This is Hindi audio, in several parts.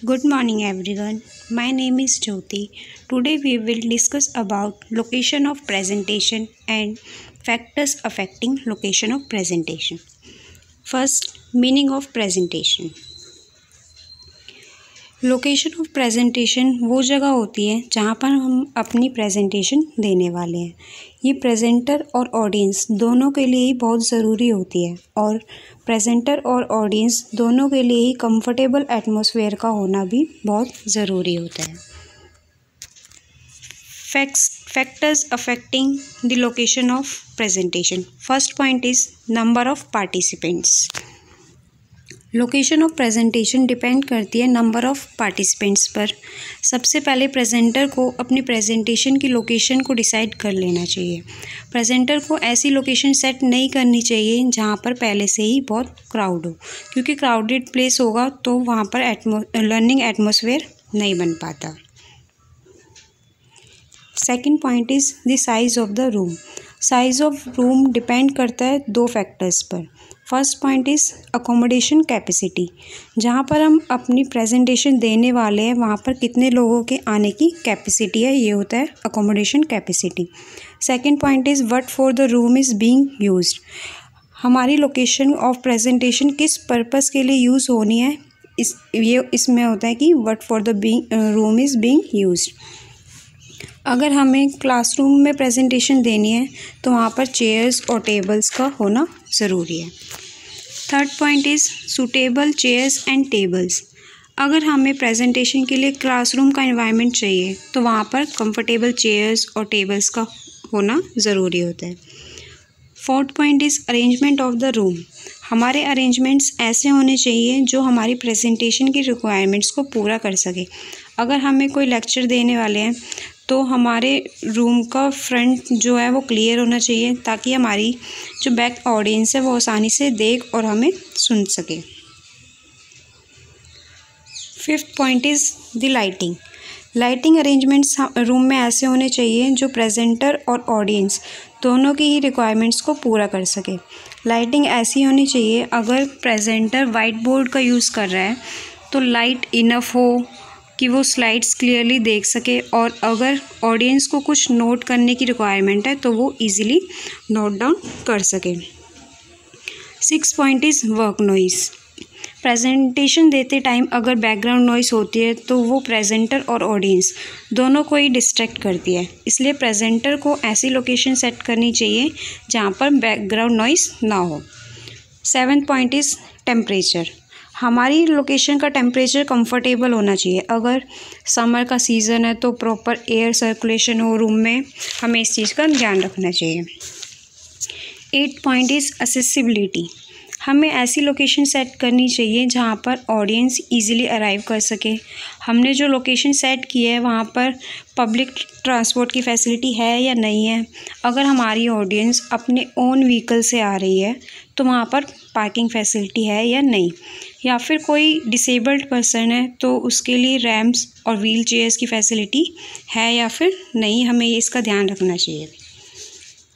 Good morning everyone. My name is Jyoti. Today we will discuss about location of presentation and factors affecting location of presentation. First, meaning of presentation. Location of presentation वो जगह होती है जहाँ पर हम अपनी प्रेजेंटेशन देने वाले हैं। ये प्रेजेंटर और ऑडियंस दोनों के लिए ही बहुत ज़रूरी होती है और प्रेजेंटर और ऑडियंस दोनों के लिए ही कंफर्टेबल एटमॉस्फेयर का होना भी बहुत ज़रूरी होता है। Factors affecting the location of presentation. First point is number of participants. Location of presentation depend करती है नंबर ऑफ़ पार्टिसिपेंट्स पर। सबसे पहले प्रेजेंटर को अपनी प्रेजेंटेशन की लोकेशन को डिसाइड कर लेना चाहिए। प्रेजेंटर को ऐसी लोकेशन सेट नहीं करनी चाहिए जहां पर पहले से ही बहुत क्राउड हो, क्योंकि क्राउडेड प्लेस होगा तो वहां पर लर्निंग एटमॉस्फेयर नहीं बन पाता। Second point is the size of the room. Size of room depend करता है दो फैक्टर्स पर। First point is accommodation capacity. जहाँ पर हम अपनी प्रेजेंटेशन देने वाले हैं वहाँ पर कितने लोगों के आने की कैपेसिटी है, ये होता है accommodation capacity. Second point is what for the room is being used. हमारी लोकेशन ऑफ प्रेजेंटेशन किस पर्पस के लिए यूज़ होनी है, इसमें होता है कि what for the room is being used. अगर हमें क्लासरूम में प्रेजेंटेशन देनी है तो वहाँ पर चेयर्स और टेबल्स का होना ज़रूरी है। Third point is suitable chairs and tables. अगर हमें प्रेजेंटेशन के लिए क्लासरूम का एनवायरनमेंट चाहिए तो वहाँ पर कंफर्टेबल चेयर्स और टेबल्स का होना ज़रूरी होता है। Fourth point is arrangement of the room. हमारे अरेंजमेंट्स ऐसे होने चाहिए जो हमारी प्रेजेंटेशन की रिक्वायरमेंट्स को पूरा कर सके। अगर हमें कोई लेक्चर देने वाले हैं तो हमारे रूम का फ्रंट जो है वो क्लियर होना चाहिए, ताकि हमारी जो बैक ऑडियंस है वो आसानी से देख और हमें सुन सके। Fifth point is the lighting. Lighting arrangements room में ऐसे होने चाहिए जो प्रेजेंटर और ऑडियंस दोनों की ही रिक्वायरमेंट्स को पूरा कर सके। लाइटिंग ऐसी होनी चाहिए, अगर प्रेजेंटर वाइट बोर्ड का यूज़ कर रहा है तो लाइट इनफ हो कि वो स्लाइड्स क्लियरली देख सके, और अगर ऑडियंस को कुछ नोट करने की रिक्वायरमेंट है तो वो इजीली नोट डाउन कर सके। Six point is work noise. Presentation देते टाइम अगर बैकग्राउंड नॉइज़ होती है तो वो प्रेजेंटर और ऑडियंस दोनों को ही डिस्ट्रैक्ट करती है, इसलिए प्रेजेंटर को ऐसी लोकेशन सेट करनी चाहिए जहाँ पर बैकग्राउंड नॉइज़ ना हो। Seventh point is temperature. हमारी लोकेशन का टेम्परेचर कंफर्टेबल होना चाहिए। अगर समर का सीज़न है तो प्रॉपर एयर सर्कुलेशन हो रूम में, हमें इस चीज़ का ध्यान रखना चाहिए। Eight point is accessibility. हमें ऐसी लोकेशन सेट करनी चाहिए जहाँ पर ऑडियंस इजीली अराइव कर सके। हमने जो लोकेशन सेट की है वहाँ पर पब्लिक ट्रांसपोर्ट की फैसिलिटी है या नहीं है। अगर हमारी ऑडियंस अपने ओन व्हीकल से आ रही है तो वहाँ पर पार्किंग फैसिलिटी है या नहीं, या फिर कोई डिसेबल्ड पर्सन है तो उसके लिए रैम्प्स और व्हील चेयर्स की फैसिलिटी है या फिर नहीं, हमें इसका ध्यान रखना चाहिए।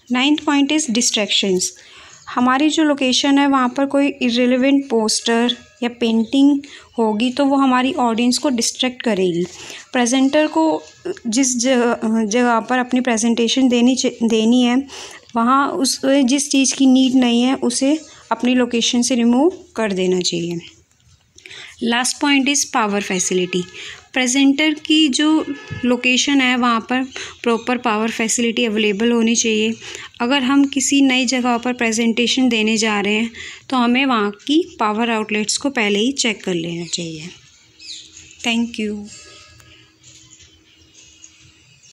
Ninth point is distractions. हमारी जो लोकेशन है वहाँ पर कोई इर्रेलेवेंट पोस्टर या पेंटिंग होगी तो वो हमारी ऑडियंस को डिस्ट्रैक्ट करेगी। प्रेजेंटर को जिस जगह पर अपनी प्रेजेंटेशन देनी है वहाँ उस जिस चीज़ की नीड नहीं है उसे अपनी लोकेशन से रिमूव कर देना चाहिए। Last point is power facility. Presenter की जो लोकेशन है वहाँ पर प्रॉपर पावर फैसिलिटी अवेलेबल होनी चाहिए। अगर हम किसी नई जगह पर प्रेजेंटेशन देने जा रहे हैं तो हमें वहाँ की पावर आउटलेट्स को पहले ही चेक कर लेना चाहिए। Thank you.